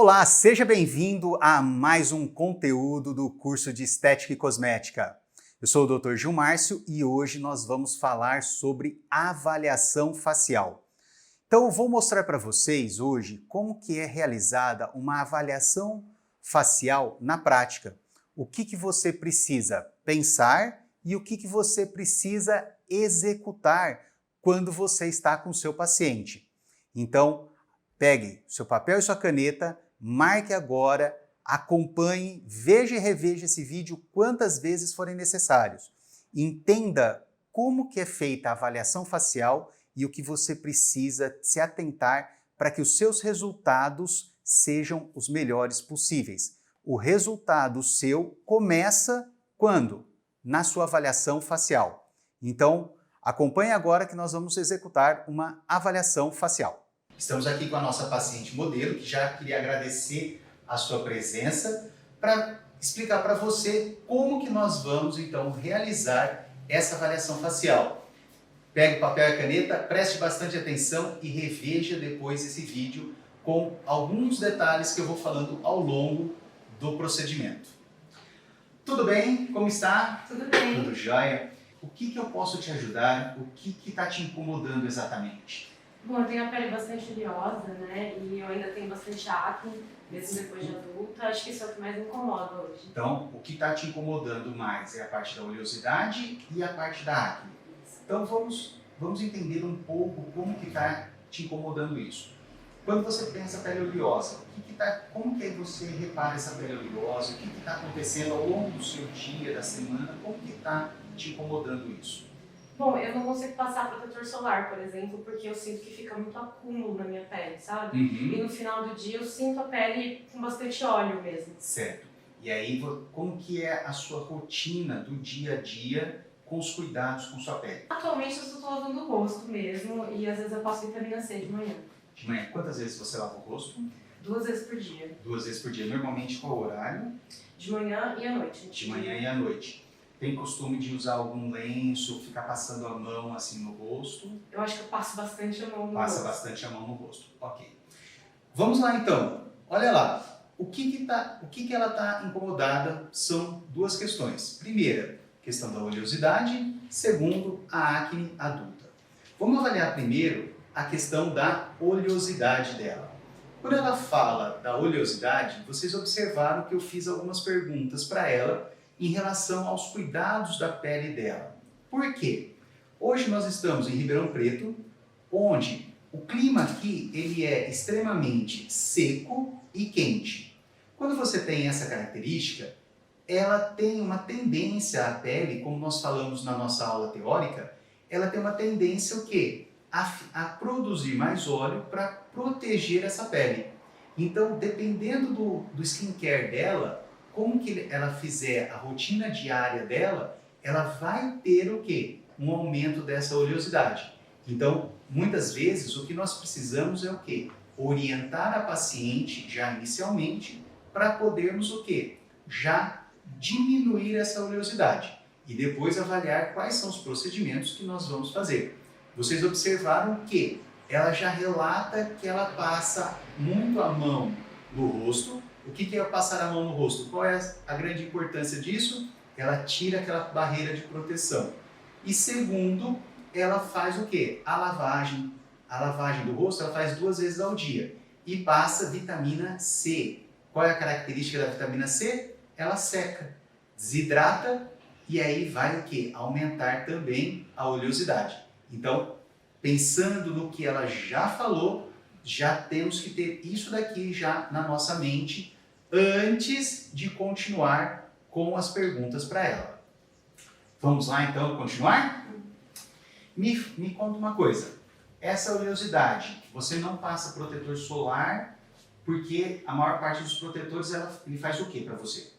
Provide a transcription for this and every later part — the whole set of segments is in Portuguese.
Olá, seja bem-vindo a mais um conteúdo do curso de Estética e Cosmética. Eu sou o Dr. Gil Márcio e hoje nós vamos falar sobre avaliação facial. Então eu vou mostrar para vocês hoje como que é realizada uma avaliação facial na prática. O que você precisa pensar e o que você precisa executar quando você está com o seu paciente. Então, pegue seu papel e sua caneta, marque agora, acompanhe, veja e reveja esse vídeo quantas vezes forem necessários. Entenda como que é feita a avaliação facial e o que você precisa se atentar para que os seus resultados sejam os melhores possíveis. O resultado seu começa quando? Na sua avaliação facial. Então, acompanhe agora que nós vamos executar uma avaliação facial. Estamos aqui com a nossa paciente modelo, que já queria agradecer a sua presença para explicar para você como que nós vamos então realizar essa avaliação facial. Pegue o papel e a caneta, preste bastante atenção e reveja depois esse vídeo com alguns detalhes que eu vou falando ao longo do procedimento. Tudo bem? Como está? Tudo bem. Tudo jóia? O que eu posso te ajudar? O que está te incomodando exatamente? Bom, eu tenho a pele bastante oleosa, né? E eu ainda tenho bastante acne, mesmo depois de adulta. Acho que isso é o que mais me incomoda hoje. Então, o que está te incomodando mais é a parte da oleosidade e a parte da acne. Então, vamos entender um pouco como que está te incomodando isso. Quando você pensa pele oleosa, como que você repara essa pele oleosa? O que está acontecendo ao longo do seu dia, da semana? Como que está te incomodando isso? Bom, eu não consigo passar protetor solar, por exemplo, porque eu sinto que fica muito acúmulo na minha pele, sabe? Uhum. E no final do dia eu sinto a pele com bastante óleo mesmo. Certo. E aí, como que é a sua rotina do dia a dia com os cuidados com sua pele? Atualmente eu estou lavando o rosto mesmo e às vezes eu passo vitamina C de manhã. De manhã, quantas vezes você lava o rosto? 2 vezes por dia. 2 vezes por dia. Normalmente qual horário? De manhã e à noite. De manhã e à noite. Tem costume de usar algum lenço, ficar passando a mão assim no rosto? Eu acho que eu passo bastante a mão no rosto. Passa bastante a mão no rosto. Ok. Vamos lá então. Olha lá. O que ela está incomodada são duas questões. Primeira, questão da oleosidade. Segundo, a acne adulta. Vamos avaliar primeiro a questão da oleosidade dela. Quando ela fala da oleosidade, vocês observaram que eu fiz algumas perguntas para ela em relação aos cuidados da pele dela. Por quê? Hoje nós estamos em Ribeirão Preto, onde o clima aqui ele é extremamente seco e quente. Quando você tem essa característica, ela tem uma tendência, a pele, como nós falamos na nossa aula teórica, ela tem uma tendência o quê? A produzir mais óleo para proteger essa pele. Então, dependendo do skincare dela, como que ela fizer a rotina diária dela, ela vai ter o quê? Um aumento dessa oleosidade. Então, muitas vezes, o que nós precisamos é o quê? Orientar a paciente já inicialmente para podermos o quê? Já diminuir essa oleosidade e depois avaliar quais são os procedimentos que nós vamos fazer. Vocês observaram que ela já relata que ela passa muito a mão no rosto. O que é passar a mão no rosto? Qual é a grande importância disso? Ela tira aquela barreira de proteção. E segundo, ela faz o quê? A lavagem do rosto ela faz 2 vezes ao dia e passa vitamina C. Qual é a característica da vitamina C? Ela seca, desidrata e aí vai o quê? Aumentar também a oleosidade. Então, pensando no que ela já falou, já temos que ter isso daqui já na nossa mente antes de continuar com as perguntas para ela. Vamos lá então continuar? Me conta uma coisa, essa oleosidade, você não passa protetor solar porque a maior parte dos protetores ele faz o que para você?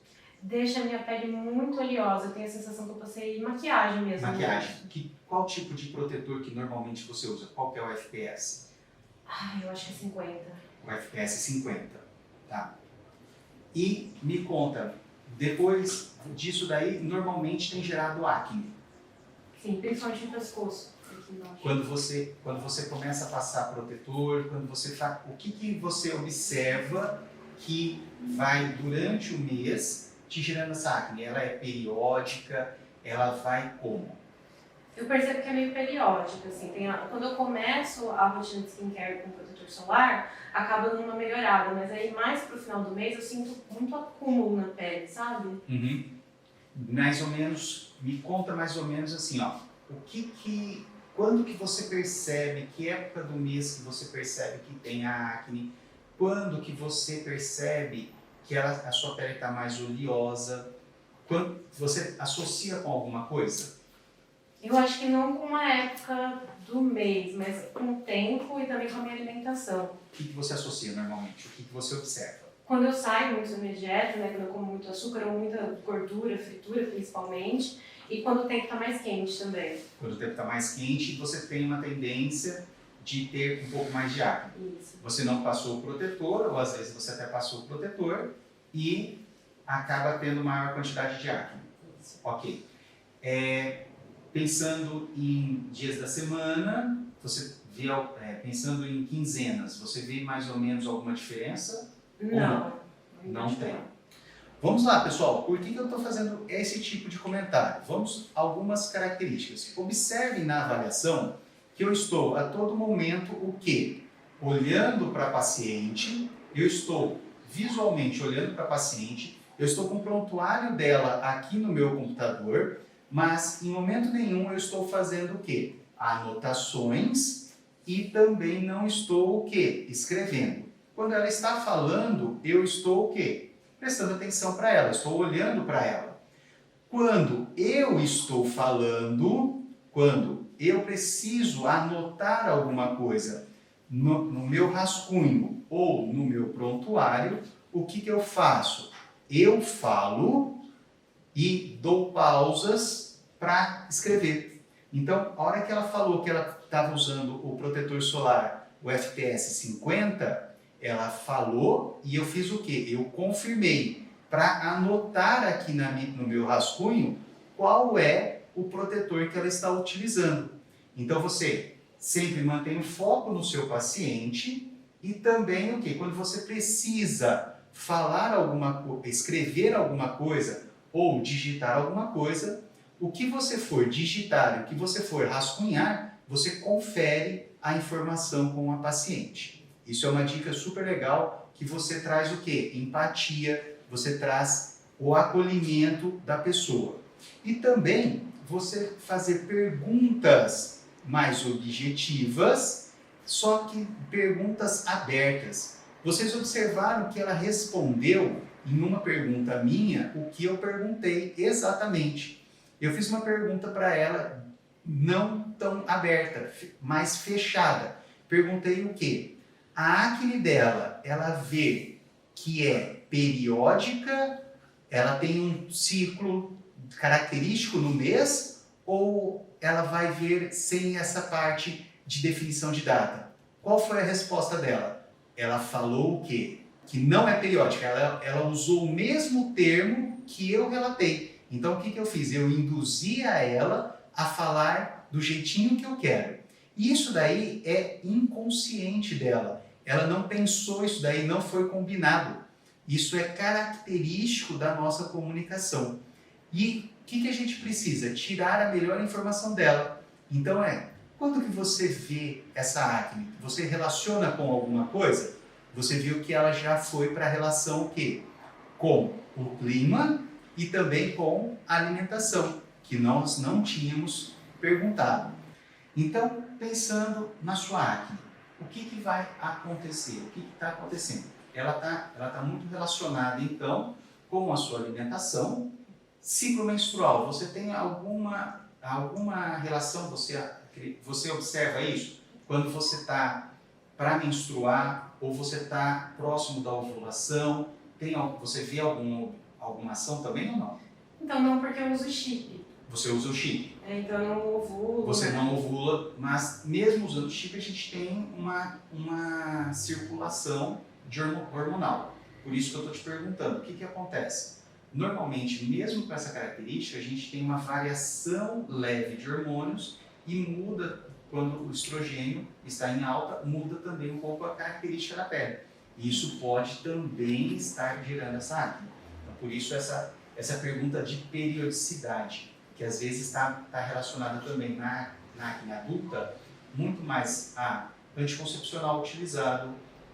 Deixa a minha pele muito oleosa, eu tenho a sensação que eu passei maquiagem mesmo. Maquiagem. Qual tipo de protetor que normalmente você usa? Qual que é o FPS? Eu acho que é 50. O FPS 50, tá? E me conta, depois disso daí, normalmente tem gerado acne. Sim, principalmente no pescoço. Quando você começa a passar protetor, o que você observa que vai durante o mês te gerando essa acne? Ela é periódica? Ela vai como? Eu percebo que é meio periódico, assim. Quando eu começo a rotina de skincare com protetor solar, acaba dando uma melhorada, mas aí mais pro final do mês eu sinto muito acúmulo na pele, sabe? Uhum. Mais ou menos, me conta mais ou menos assim, ó, quando que você percebe, que época do mês que você percebe que tem a acne, quando que você percebe que a sua pele está mais oleosa, quando você associa com alguma coisa? Eu acho que não com uma época do mês, mas com o tempo e também com a minha alimentação. O que você associa normalmente? O que você observa? Quando eu saio muito da minha dieta, né, quando eu como muito açúcar ou muita gordura, fritura principalmente, e quando o tempo está mais quente também. Quando o tempo está mais quente, você tem uma tendência de ter um pouco mais de acne. Isso. Você não passou o protetor, ou às vezes você até passou o protetor, e acaba tendo maior quantidade de acne. Isso. Ok. Pensando em dias da semana, você vê, pensando em quinzenas, você vê mais ou menos alguma diferença? Não. Não tem. Vamos lá, pessoal. Por que eu estou fazendo esse tipo de comentário? Vamos a algumas características. Observem na avaliação que eu estou a todo momento o quê? Olhando para a paciente, eu estou visualmente olhando para a paciente, eu estou com o prontuário dela aqui no meu computador, mas em momento nenhum eu estou fazendo o quê? Anotações e também não estou o quê? Escrevendo. Quando ela está falando, eu estou o quê? Prestando atenção para ela, estou olhando para ela. Quando eu estou falando, quando eu preciso anotar alguma coisa no meu rascunho ou no meu prontuário, o que eu faço? Eu falo e dou pausas para escrever. Então, a hora que ela falou que ela estava usando o protetor solar, o FPS 50, ela falou e eu fiz o quê? Eu confirmei para anotar aqui no meu rascunho qual é o protetor que ela está utilizando. Então, você sempre mantém o foco no seu paciente e também o quê? Quando você precisa falar alguma coisa, escrever alguma coisa ou digitar alguma coisa, o que você for digitar, o que você for rascunhar, você confere a informação com a paciente. Isso é uma dica super legal que você traz o quê? Empatia, você traz o acolhimento da pessoa. E também você fazer perguntas mais objetivas, só que perguntas abertas. Vocês observaram que ela respondeu em uma pergunta minha o que eu perguntei exatamente. Eu fiz uma pergunta para ela não tão aberta, mais fechada. Perguntei o quê? A acne dela, ela vê que é periódica, ela tem um ciclo característico no mês, ou ela vai ver sem essa parte de definição de data? Qual foi a resposta dela? Ela falou o quê? Que não é periódica, ela usou o mesmo termo que eu relatei. Então o que eu fiz? Eu induzi a ela a falar do jeitinho que eu quero. Isso daí é inconsciente dela. Ela não pensou isso daí, não foi combinado. Isso é característico da nossa comunicação. E o que a gente precisa? Tirar a melhor informação dela. Então quando que você vê essa acne? Você relaciona com alguma coisa? Você viu que ela já foi para a relação o quê? Com o clima e também com a alimentação, que nós não tínhamos perguntado. Então, pensando na sua acne, o que vai acontecer? O que está acontecendo? Ela tá muito relacionada, então, com a sua alimentação. Ciclo menstrual, você tem alguma relação? Você observa isso? Quando você está para menstruar ou você está próximo da ovulação, você vê alguma ação também ou não? Então não, porque eu uso chip. Você usa o chip? Então eu não ovulo. Você não ovula, mas mesmo usando o chip a gente tem uma circulação hormonal. Por isso que eu estou te perguntando, o que acontece? Normalmente, mesmo com essa característica, a gente tem uma variação leve de hormônios e muda, quando o estrogênio está em alta, muda também um pouco a característica da pele. Isso pode também estar gerando essa acne. Então, por isso essa pergunta de periodicidade, que às vezes está relacionada também na acne adulta, muito mais a anticoncepcional utilizado,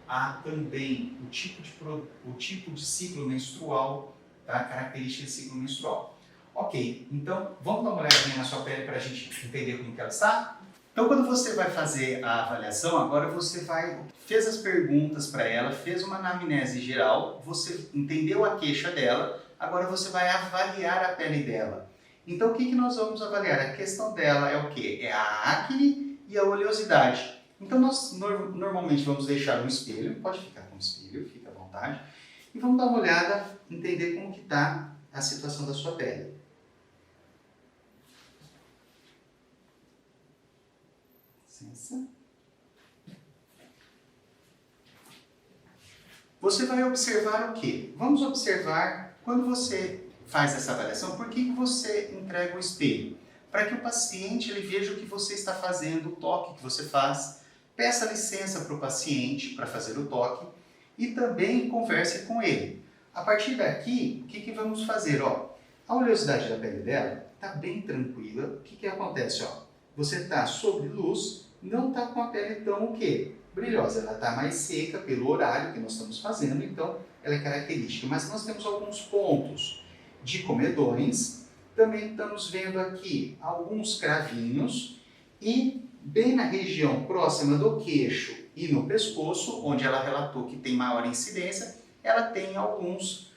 a também o tipo de ciclo menstrual, tá? Característica de ciclo menstrual. Ok, então vamos dar uma olhadinha na sua pele para a gente entender como que ela está? Então, quando você vai fazer a avaliação, agora você fez as perguntas para ela, fez uma anamnese geral, você entendeu a queixa dela, agora você vai avaliar a pele dela. Então, o que nós vamos avaliar? A questão dela é o quê? É a acne e a oleosidade. Então, nós normalmente vamos deixar um espelho, pode ficar com o espelho, fica à vontade, e vamos dar uma olhada, entender como que está a situação da sua pele. Você vai observar o quê? Vamos observar, quando você faz essa avaliação, por que você entrega o espelho? Para que o paciente ele veja o que você está fazendo, o toque que você faz, peça licença para o paciente para fazer o toque e também converse com ele. A partir daqui, o que vamos fazer? Ó, a oleosidade da pele dela está bem tranquila. O que acontece? Ó, você está sob luz, não está com a pele tão o quê? Brilhosa, ela está mais seca pelo horário que nós estamos fazendo, então ela é característica. Mas nós temos alguns pontos de comedões, também estamos vendo aqui alguns cravinhos e bem na região próxima do queixo e no pescoço, onde ela relatou que tem maior incidência, ela tem alguns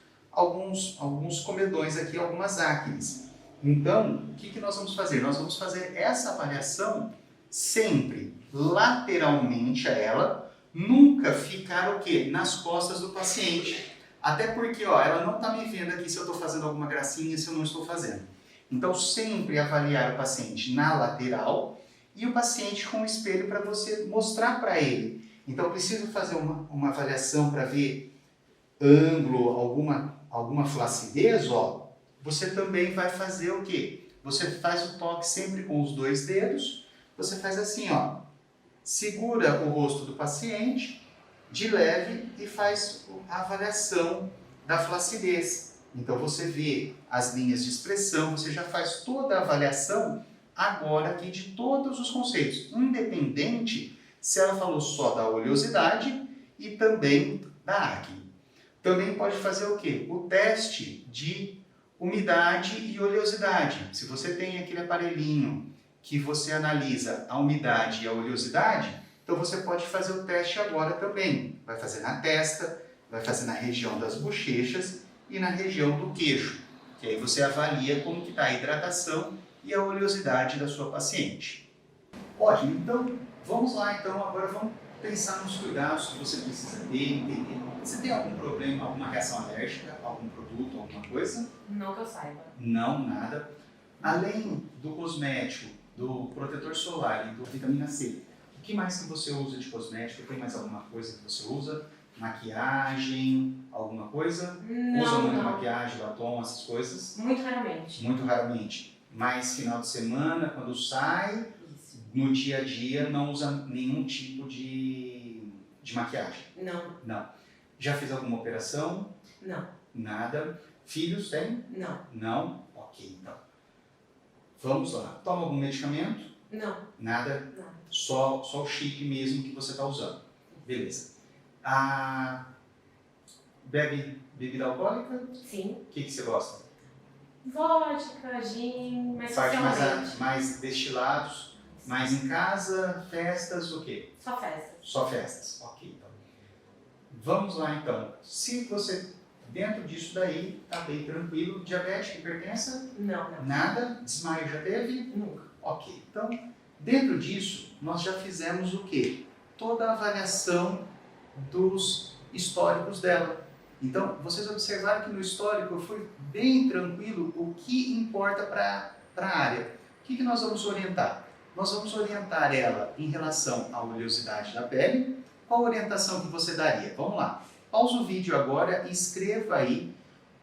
comedões aqui, algumas acnes. Então, o que nós vamos fazer? Nós vamos fazer essa avaliação sempre lateralmente a ela, nunca ficar o quê? Nas costas do paciente. Até porque ó, ela não está me vendo aqui se eu estou fazendo alguma gracinha, se eu não estou fazendo. Então, sempre avaliar o paciente na lateral e o paciente com o espelho para você mostrar para ele. Então, eu preciso fazer uma avaliação para ver ângulo, alguma flacidez, ó. Você também vai fazer o quê? Você faz o toque sempre com os 2 dedos. Você faz assim, ó, segura o rosto do paciente de leve e faz a avaliação da flacidez. Então você vê as linhas de expressão, você já faz toda a avaliação agora aqui de todos os conceitos, independente se ela falou só da oleosidade e também da acne. Também pode fazer o quê? O teste de umidade e oleosidade. Se você tem aquele aparelhinho que você analisa a umidade e a oleosidade, então você pode fazer o teste agora também. Vai fazer na testa, vai fazer na região das bochechas e na região do queixo. Que aí você avalia como que está a hidratação e a oleosidade da sua paciente. Ótimo, então vamos lá, agora vamos pensar nos cuidados que você precisa ter, entender. Você tem algum problema, alguma reação alérgica, algum produto, alguma coisa? Não que eu saiba. Não, nada. Além do cosmético, do protetor solar e do vitamina C, o que mais que você usa de cosmético? Tem mais alguma coisa que você usa? Maquiagem, alguma coisa? Não, usa muita não. maquiagem, batom, essas coisas? Muito raramente. Muito raramente. Mas final de semana, quando sai, Isso. no dia a dia, não usa nenhum tipo de maquiagem? Não. Não. Já fez alguma operação? Não. Nada. Filhos tem? Não. Não? Ok, então. Vamos lá. Toma algum medicamento? Não. Nada? Não. Só o chip mesmo que você está usando. Beleza. Bebe bebida alcoólica? Sim. O que você gosta? Vodka, gin, mas Faz socialmente. mais destilados? Mais em casa? Festas? O quê? Só festa. Só festas. Ok, então. Vamos lá, então. Se você, dentro disso daí, está bem tranquilo, diabetes, hipertensa? Não, não. Nada? Desmaio já teve? Nunca. Ok, então, dentro disso, nós já fizemos o quê? Toda a avaliação dos históricos dela. Então, vocês observaram que no histórico eu fui bem tranquilo o que importa para a área. O que nós vamos orientar? Nós vamos orientar ela em relação à oleosidade da pele. Qual a orientação que você daria? Vamos lá. Pausa o vídeo agora e escreva aí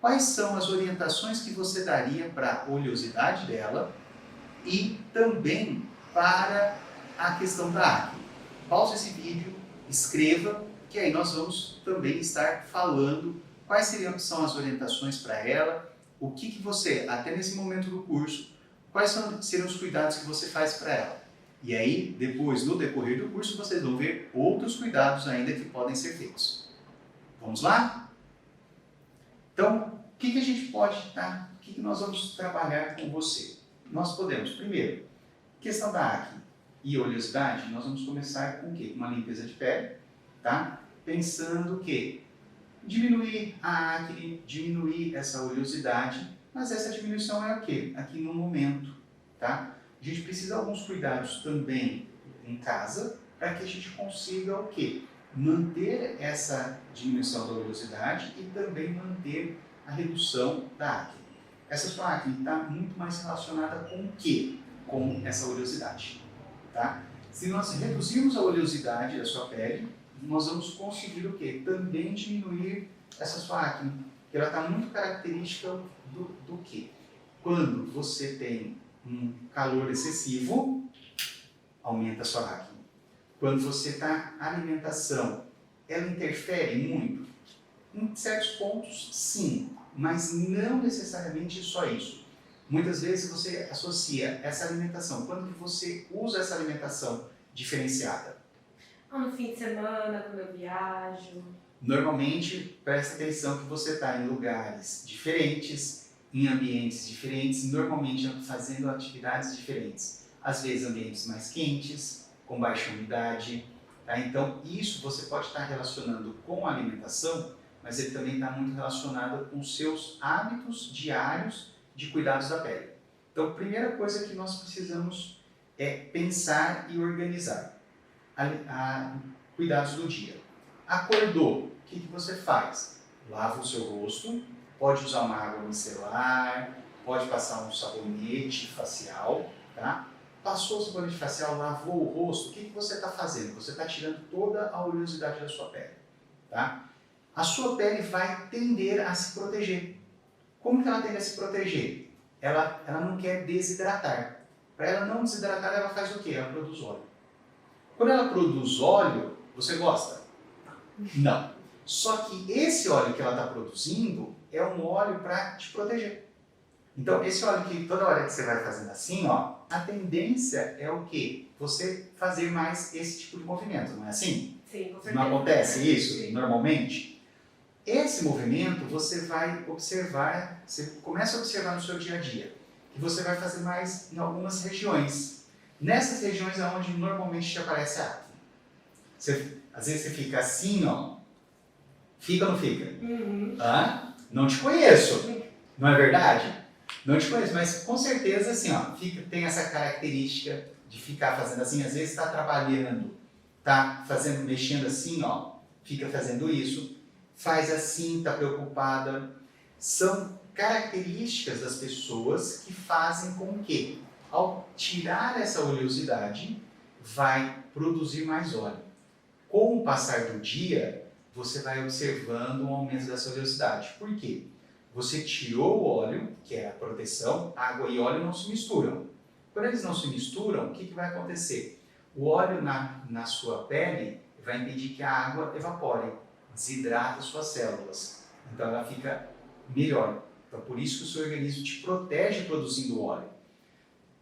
quais são as orientações que você daria para a oleosidade dela e também para a questão da acne. Pausa esse vídeo, escreva que aí nós vamos também estar falando quais são as orientações para ela, o que você, até nesse momento do curso, quais seriam os cuidados que você faz para ela. E aí, depois, no decorrer do curso, vocês vão ver outros cuidados ainda que podem ser feitos. Vamos lá? Então, o que a gente pode estar, o que nós vamos trabalhar com você? Nós podemos, primeiro, questão da acne e oleosidade, nós vamos começar com o quê? Uma limpeza de pele, tá? Pensando que diminuir a acne, diminuir essa oleosidade, mas essa diminuição é o quê? Aqui no momento, tá? A gente precisa de alguns cuidados também em casa para que a gente consiga o quê? Manter essa diminuição da oleosidade e também manter a redução da acne. Essa sua acne está muito mais relacionada com o quê? Com essa oleosidade, tá? Se nós reduzirmos a oleosidade da sua pele, nós vamos conseguir o quê? Também diminuir essa sua acne, que ela está muito característica do quê? Quando você tem um calor excessivo, aumenta a sua acne. Quando você está, a alimentação, ela interfere muito? Em certos pontos, sim, mas não necessariamente só isso. Muitas vezes você associa essa alimentação, quando que você usa essa alimentação diferenciada? No fim de semana, quando eu viajo. Normalmente, presta atenção que você está em lugares diferentes, em ambientes diferentes, normalmente fazendo atividades diferentes. Às vezes ambientes mais quentes, com baixa umidade. Tá? Então, isso você pode estar relacionando com a alimentação, mas ele também está muito relacionado com os seus hábitos diários de cuidados da pele. Então, a primeira coisa que nós precisamos é pensar e organizar. Cuidados do dia. Acordou, o que você faz? Lava o seu rosto, pode usar uma água micelar, pode passar um sabonete facial, tá? Passou o sabonete facial, lavou o rosto, o que você está fazendo? Você está tirando toda a oleosidade da sua pele, tá? A sua pele vai tender a se proteger. Como que ela tende a se proteger? Ela não quer desidratar. Para ela não desidratar, ela faz o quê? Ela produz óleo. Quando ela produz óleo, você gosta? Não. Só que esse óleo que ela está produzindo é um óleo para te proteger. Então, esse óleo que toda hora que você vai fazendo assim, ó, a tendência é o quê? Você fazer mais esse tipo de movimento, não é assim? Sim, com certeza. Não acontece isso Sim. Normalmente? Esse movimento você vai observar, você começa a observar no seu dia a dia, que você vai fazer mais em algumas regiões. Nessas regiões é onde normalmente te aparece a acne. Às vezes você fica assim, ó. Fica ou não fica? Uhum. Não te conheço. Não é verdade? Não te conheço, mas com certeza assim, ó, tem essa característica de ficar fazendo assim. Às vezes está trabalhando, tá mexendo assim, ó, fica fazendo isso, faz assim, está preocupada. São características das pessoas que fazem com que, ao tirar essa oleosidade, vai produzir mais óleo. Com o passar do dia, você vai observando um aumento dessa oleosidade. Por quê? Você tirou o óleo, que é a proteção, água e óleo não se misturam. Quando eles não se misturam, o que vai acontecer? O óleo na sua pele vai impedir que a água evapore, desidrata suas células. Então ela fica melhor. Então por isso que o seu organismo te protege produzindo óleo.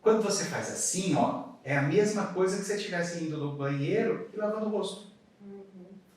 Quando você faz assim, ó, é a mesma coisa que se você estivesse indo no banheiro e lavando o rosto.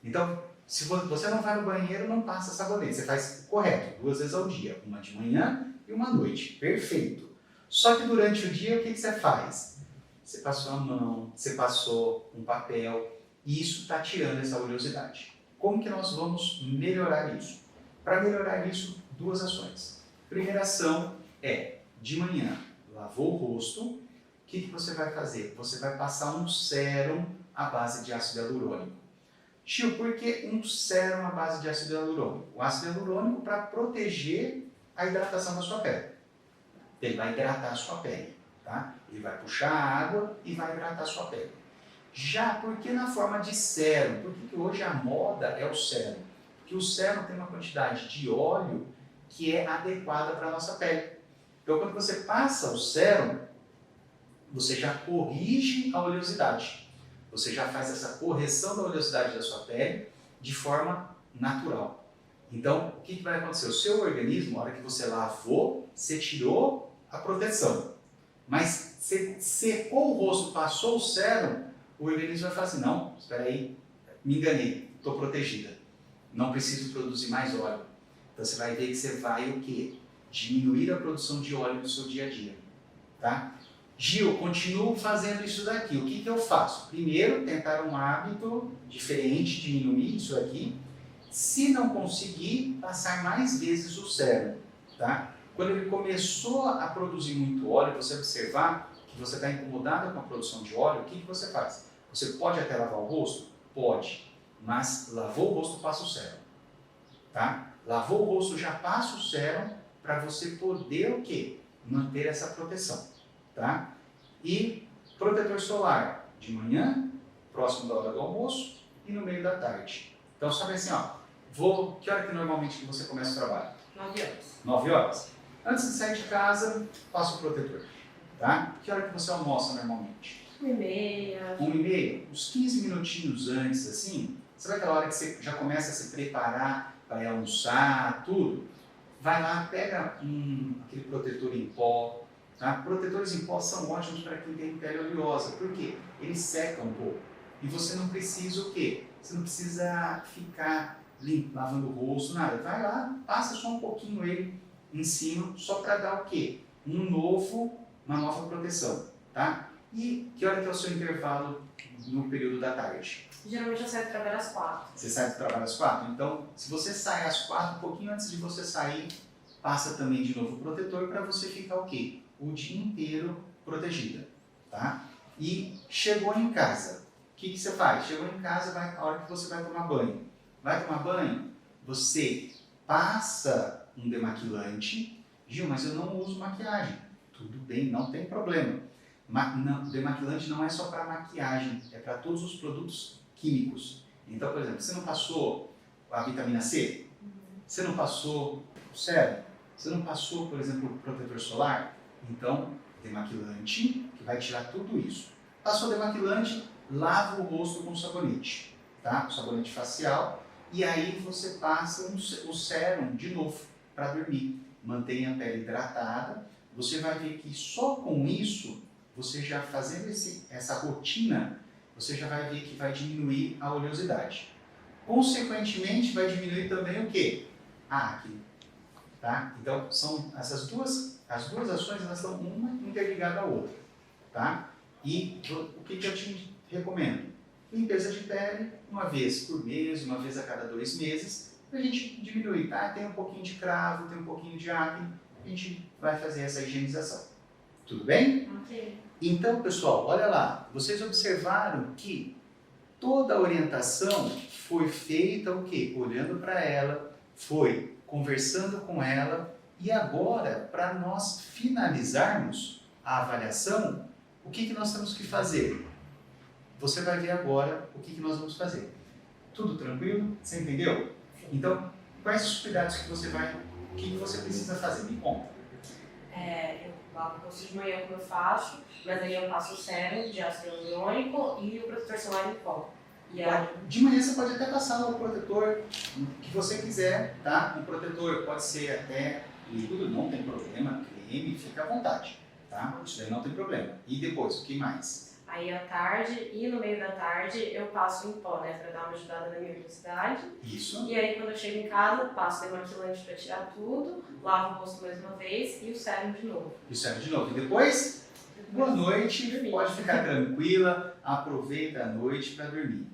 Então, se você não vai no banheiro, não passa sabonete. Você faz o correto, 2 vezes ao dia. Uma de manhã e uma à noite. Perfeito. Só que durante o dia, o que você faz? Você passou a mão, você passou um papel. E isso está tirando essa oleosidade. Como que nós vamos melhorar isso? Para melhorar isso, 2 ações. Primeira ação é, de manhã, lavou o rosto. O que você vai fazer? Você vai passar um sérum à base de ácido hialurônico. Tio, por que um sérum à base de ácido hialurônico? O ácido hialurônico para proteger a hidratação da sua pele. Ele vai hidratar a sua pele, tá? Ele vai puxar a água e vai hidratar a sua pele. Já porque na forma de sérum, porque hoje a moda é o sérum? Porque o sérum tem uma quantidade de óleo que é adequada para a nossa pele. Então quando você passa o sérum, você já corrige a oleosidade. Você já faz essa correção da oleosidade da sua pele de forma natural. Então, o que vai acontecer? O seu organismo, na hora que você lavou, você tirou a proteção. Mas você secou o rosto, passou o sérum, o organismo vai falar assim, não, espera aí, me enganei, estou protegida. Não preciso produzir mais óleo. Então você vai ver que você vai o quê? Diminuir a produção de óleo no seu dia a dia. Tá? Gil, continuo fazendo isso daqui. O que eu faço? Primeiro, tentar um hábito diferente, diminuir isso aqui. Se não conseguir, passar mais vezes o sérum. Tá? Quando ele começou a produzir muito óleo, você observar que você está incomodado com a produção de óleo, o que você faz? Você pode até lavar o rosto? Pode. Mas lavou o rosto, passa o sérum. Tá? Lavou o rosto, já passa o sérum para você poder o quê? Manter essa proteção. Tá? E protetor solar de manhã, próximo da hora do almoço e no meio da tarde. Então, sabe assim, ó, que hora que normalmente você começa o trabalho? 9 horas. 9 horas? Antes de sair de casa, passa o protetor. Tá? Que hora que você almoça normalmente? 1h30. 1h30? Uns 15 minutinhos antes, assim, sabe aquela hora que você já começa a se preparar para ir almoçar, tudo? Vai lá, pega aquele protetor em pó. Tá? Protetores em pó são ótimos para quem tem pele oleosa. Por quê? Eles secam um pouco. E você não precisa o quê? Você não precisa ficar lavando o rosto, nada. Vai lá, passa só um pouquinho ele em cima, só para dar o quê? Uma nova proteção. Tá? E que hora que é o seu intervalo no período da tarde? Geralmente eu saio do trabalho às 4. Você sai do trabalho às 4? Então, se você sai às 4, um pouquinho antes de você sair, passa também de novo o protetor para você ficar o quê? O dia inteiro protegida. Tá? E chegou em casa, o que você faz? Chegou em casa, a hora que você vai tomar banho. Vai tomar banho, você passa um demaquilante. Gil, mas eu não uso maquiagem. Tudo bem, não tem problema. Demaquilante não é só para maquiagem, é para todos os produtos químicos. Então, por exemplo, você não passou a vitamina C? Você não passou o sérum? Você não passou, por exemplo, o protetor solar? Então, demaquilante, que vai tirar tudo isso. Passou demaquilante, lava o rosto com sabonete, tá? O sabonete facial, e aí você passa o sérum de novo para dormir. Mantenha a pele hidratada. Você vai ver que só com isso, você já fazendo essa rotina, você já vai ver que vai diminuir a oleosidade. Consequentemente, vai diminuir também o quê? A acne. Tá? Então, são as duas ações, elas estão uma interligada à outra. Tá? E o que eu te recomendo? Limpeza de pele, uma vez por mês, uma vez a cada 2 meses, para a gente diminuir. Tá? Tem um pouquinho de cravo, tem um pouquinho de acne, a gente vai fazer essa higienização. Tudo bem? Ok. Então, pessoal, olha lá, vocês observaram que toda a orientação foi feita o quê? Olhando para ela, foi conversando com ela, e agora, para nós finalizarmos a avaliação, o que nós temos que fazer? Você vai ver agora o que nós vamos fazer. Tudo tranquilo? Você entendeu? Então, quais os cuidados que você o que você precisa fazer? Me conta. Eu lavo o rosto de manhã como eu faço, mas aí eu passo o sérum de ácido hialurônico e o protetor solar em pó. E aí, De manhã você pode até passar o protetor que você quiser, tá? Um protetor pode ser até líquido, não tem problema, creme, fica à vontade, tá? Isso daí não tem problema. E depois, o que mais? aí à tarde e no meio da tarde eu passo em pó, né, pra dar uma ajudada na minha oleosidade. Isso. E aí quando eu chego em casa, passo demaquilante pra tirar tudo, lavo o rosto mais uma vez e o sérum de novo. E serve de novo. E depois, boa noite, pode ficar tranquila, aproveita a noite para dormir.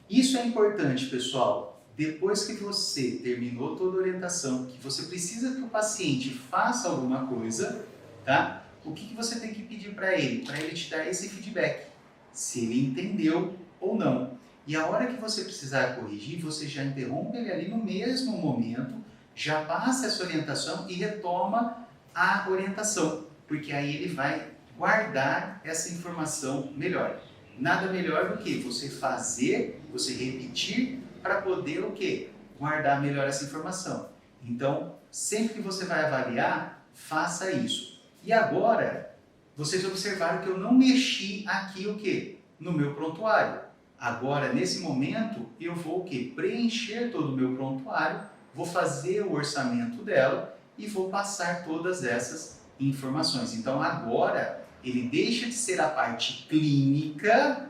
Isso é importante, pessoal. Depois que você terminou toda a orientação, que você precisa que o paciente faça alguma coisa, tá? O que você tem que pedir para ele? Para ele te dar esse feedback, se ele entendeu ou não. E a hora que você precisar corrigir, você já interrompe ele ali no mesmo momento, já passa essa orientação e retoma a orientação, porque aí ele vai guardar essa informação melhor. Nada melhor do que você fazer, você repetir, para poder o quê? Guardar melhor essa informação. Então, sempre que você vai avaliar, faça isso. E agora, vocês observaram que eu não mexi aqui o quê? No meu prontuário. Agora, nesse momento, eu vou o quê? Preencher todo o meu prontuário, vou fazer o orçamento dela e vou passar todas essas informações. Então, agora, ele deixa de ser a parte clínica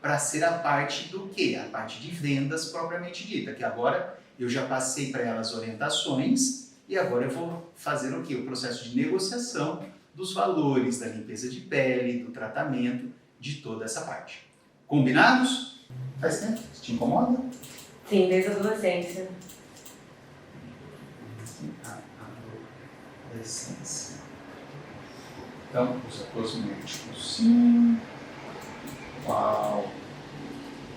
para ser a parte do quê? A parte de vendas propriamente dita, que agora eu já passei para ela as orientações e agora eu vou fazer o quê? O processo de negociação dos valores da limpeza de pele, do tratamento, de toda essa parte. Combinados? Faz tempo? Isso te incomoda? Sim, desde a adolescência. Adolescência. Então, usa cosméticos sim. Qual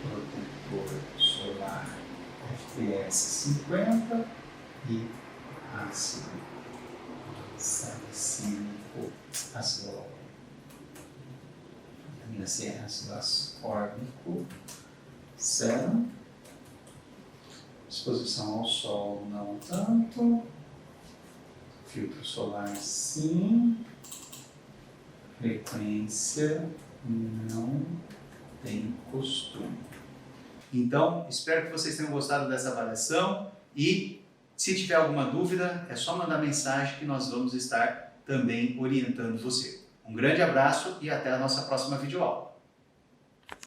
protetor solar FPS 50 e ácido salicílico, ácido vitamina C, ácido ascórbico, sérum. Exposição ao sol não tanto. Filtro solar sim. Frequência não tem costume. Então, espero que vocês tenham gostado dessa avaliação e se tiver alguma dúvida, é só mandar mensagem que nós vamos estar também orientando você. Um grande abraço e até a nossa próxima videoaula.